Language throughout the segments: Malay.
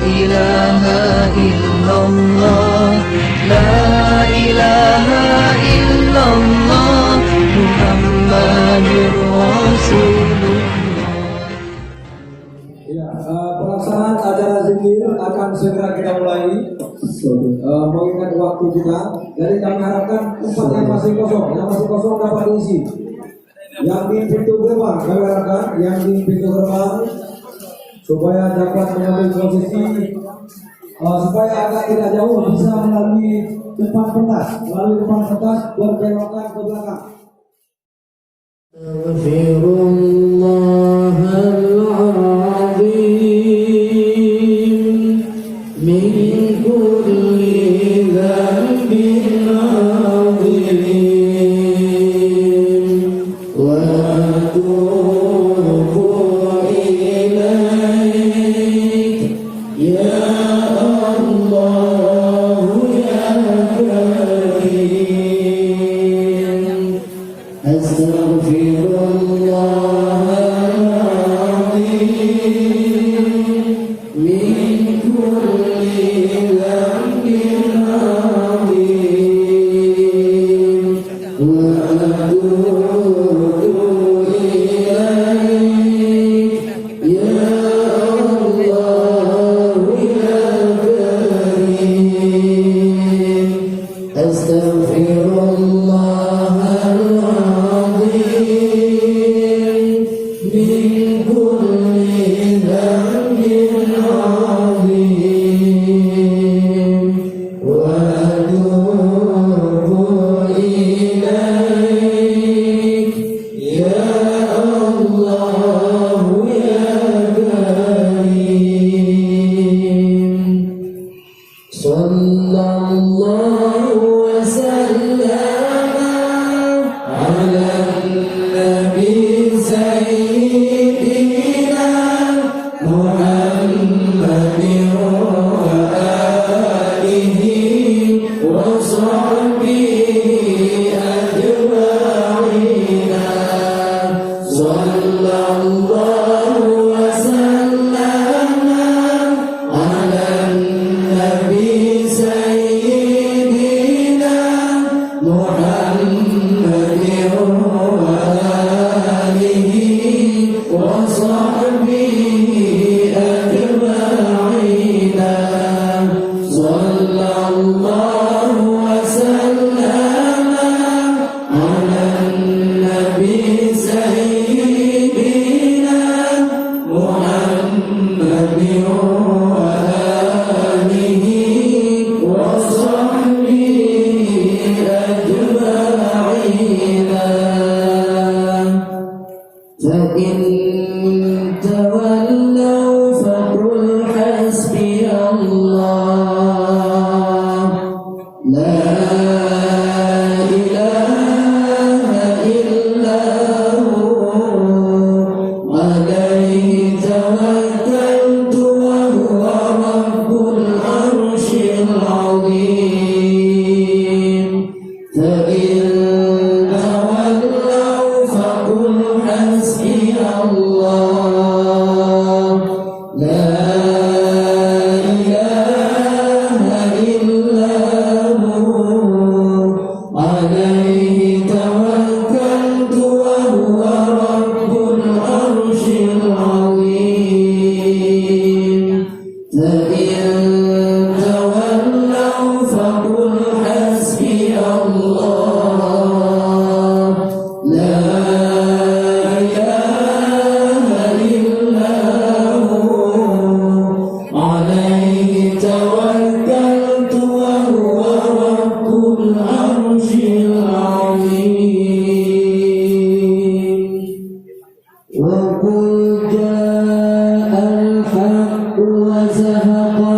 ilaha illallah, la ilaha illallah, Muhammadur Rasulullah. Ya, pelaksanaan acara zikir akan segera kita mulai. Mengingat waktu kita, jadi kami harapkan tempat yang masih kosong dapat diisi. Yang di pintu gerbang, kami harapkan yang di pintu gerbang supaya dapat mengambil posisi, supaya agak tidak jauh bisa melalui depan pentas, berbelokan ke belakang. Astaghfirullahaladzim min kulli dhanbin azim wa atubu ilaik ya Allah ya Karim. Astaghfirullahaladzim min kulli dhanbin azim wa atubu ilaik ya Allah ya Karim. Astaghfirullahaladzim min kulli dhanbin azim wa atubu ilaik ya Allah ya Karim. Sallallahu wa sallama ala nabi sayyidina Muhammadin wa alihi wa sahbihi ajma'in. Sallallahu wa sallama ala nabi sayyidina Muhammadin wa alihi wa sahbihi ajma'in. Sallallahu wa sallama ala nabi sayyidina Muhammadin wa alihi wa sahbihi ajma'in. Fa in tawallaw faqul hasbiyallah, la ilaha illahu, alayhi tawakkaltu wa huwa rabbul arshil azim. Fa in tawallaw faqul hasbiyallah, la ilaha illahu, alayhi tawakkaltu wa huwa rabbul arshil azim. Fa in tawallaw faqul hasbiyallah, la ilaha illahu, alayhi tawakkaltu wa huwa rabbul arshil azim. Wa qul ja'al haqq wa zahaqa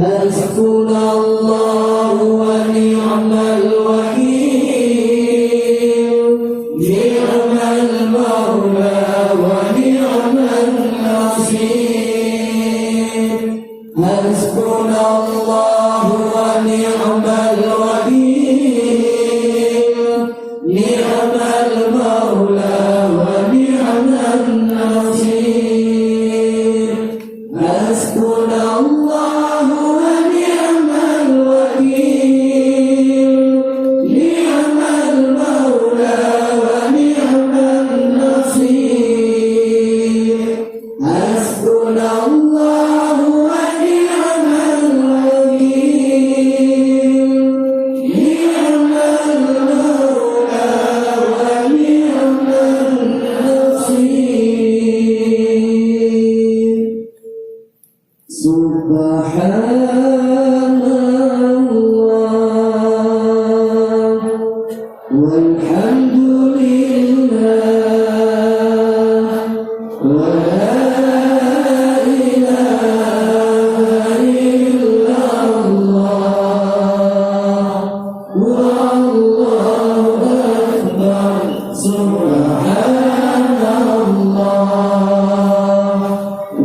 Hasbunallahu wa ni'mal wakil, ni'mal maula wa ni'mal nasir. Hasbunallahu wa ni'mal wakil, ni'mal maula wa ni'mal nasir. Hasbunallahu wa ni'mal wakil, ni'mal maula wa ni'mal nasir. Hasbunallahu wa ni'mal wakil, ni'mal maula wa ni'mal nasir. Subhanallah walhamdulillah wa la ilaha illallah wallahu akbar. Subhanallah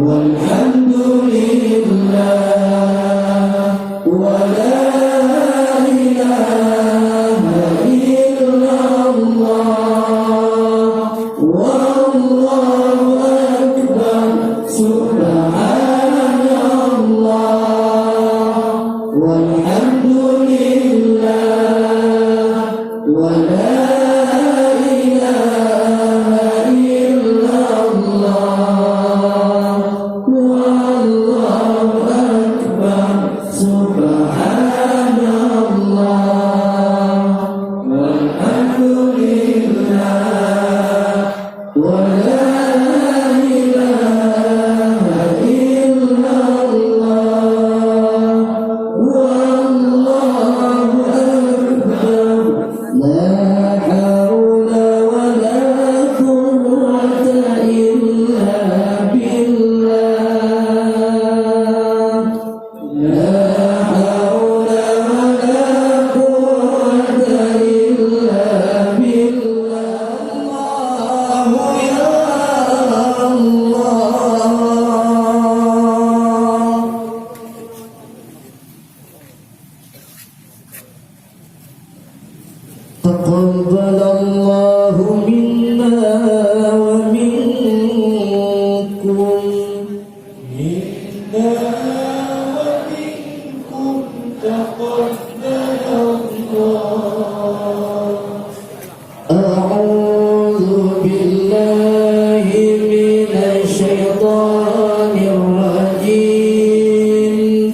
walhamdulillah wa la ilaha illallah wallahu akbar. Subhanallah walhamdulillah wa la ilaha illallah wallahu akbar. Subhanallah walhamdulillah wa la ilaha illallah wallahu akbar. La hawla wa la quwwata illa billah. La hawla wa la quwwata illa billah. Allahu ya Allah. تقبل الله منا ومنكم أعوذ بالله من الشيطان الرجيم.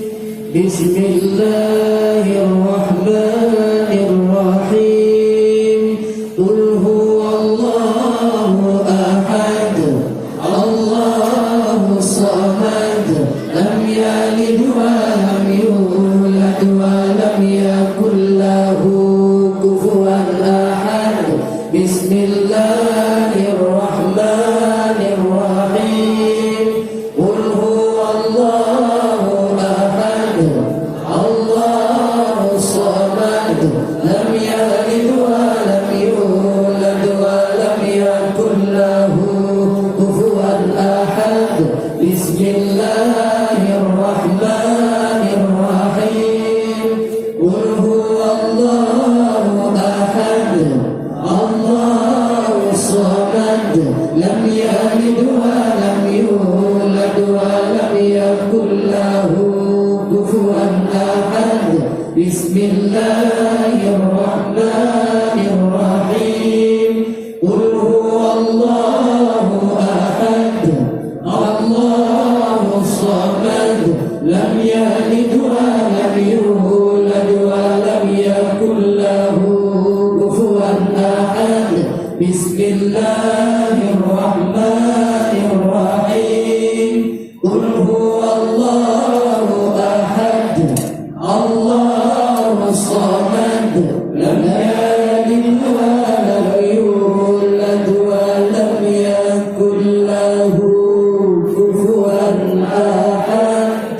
بسم الله الرحمن الرحيم. قل هو الله أحد الله الصمد لم يلد ولم يولد ولم يكن له كفوا أحد. بسم الله الرحمن الرحيم. قل هو الله أحد الله الصمد لم يلد ولم يولد ولم يكن له كفوا أحد. بسم الله الرحمن الرحيم. قل هو الله أحد الله الصمد لم يلد ولم يولد ولم يكن له كفوا أحد. بسم الله الرحمن الرحيم. قل هو الله أحد الله الصمد لم يلد ولم يولد ولم يكن له كفوا أحد. بسم الله الرحمن الرحيم. قل هو الله أحد الله الصمد لم يلد ولم يولد ولم يكن له كفوا أحد.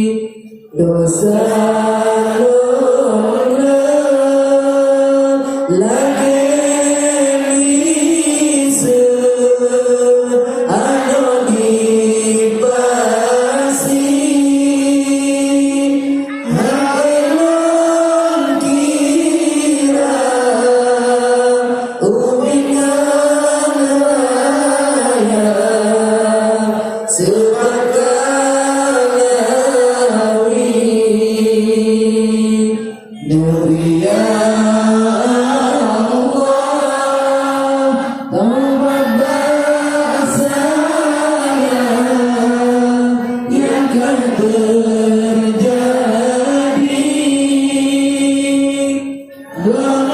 dosa lona lagi bisa anu dipasi hailun kira ubinaya sebagaiawi Nuria Allah tempat bahasanya yang akan terjadi Tuhan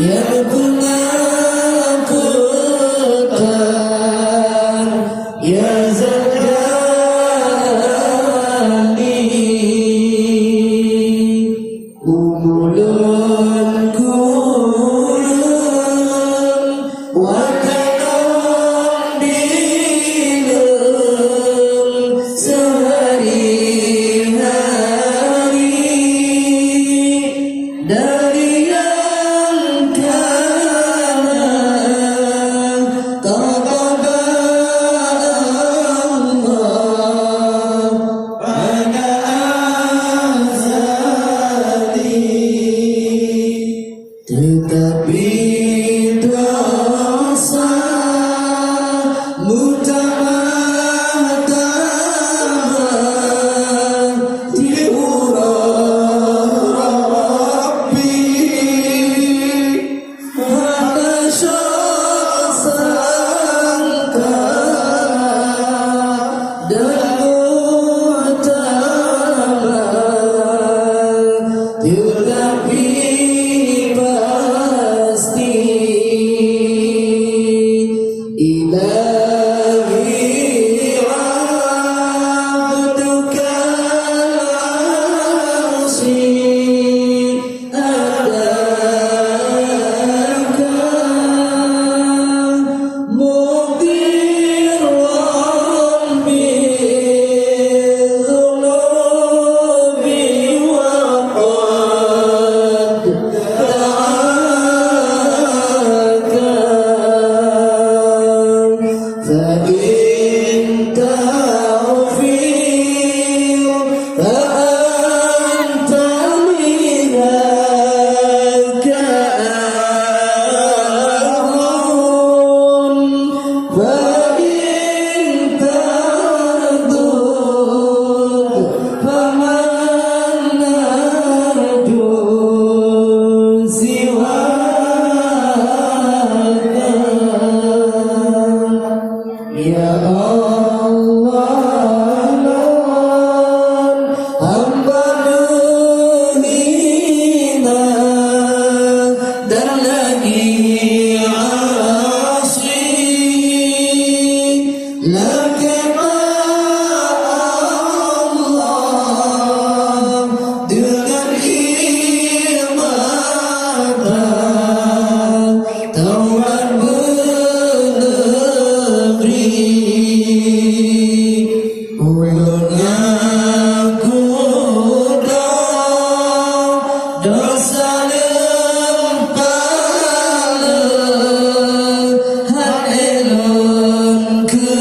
yang punya Tuhan ya Zadani umulun kulun wakanon bilun sehari-hari dari yang kanan kepada Allah pada azali tetapi dosa mutamahtama diurah Rabbi hata sangka dan utama tetapi pasti ilahi abduka al-asi adaka mudirran bizunubi wa qad da'aka فإن تغفر فأنت منك أهل فإن تردد فمن نرجو سواك Ya Allah, hamba menghina dan lagi asi. Lakana Allah dengan ibadah taubat bernegeri. Ulunnya kuda dosa lempala hailun ke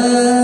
لا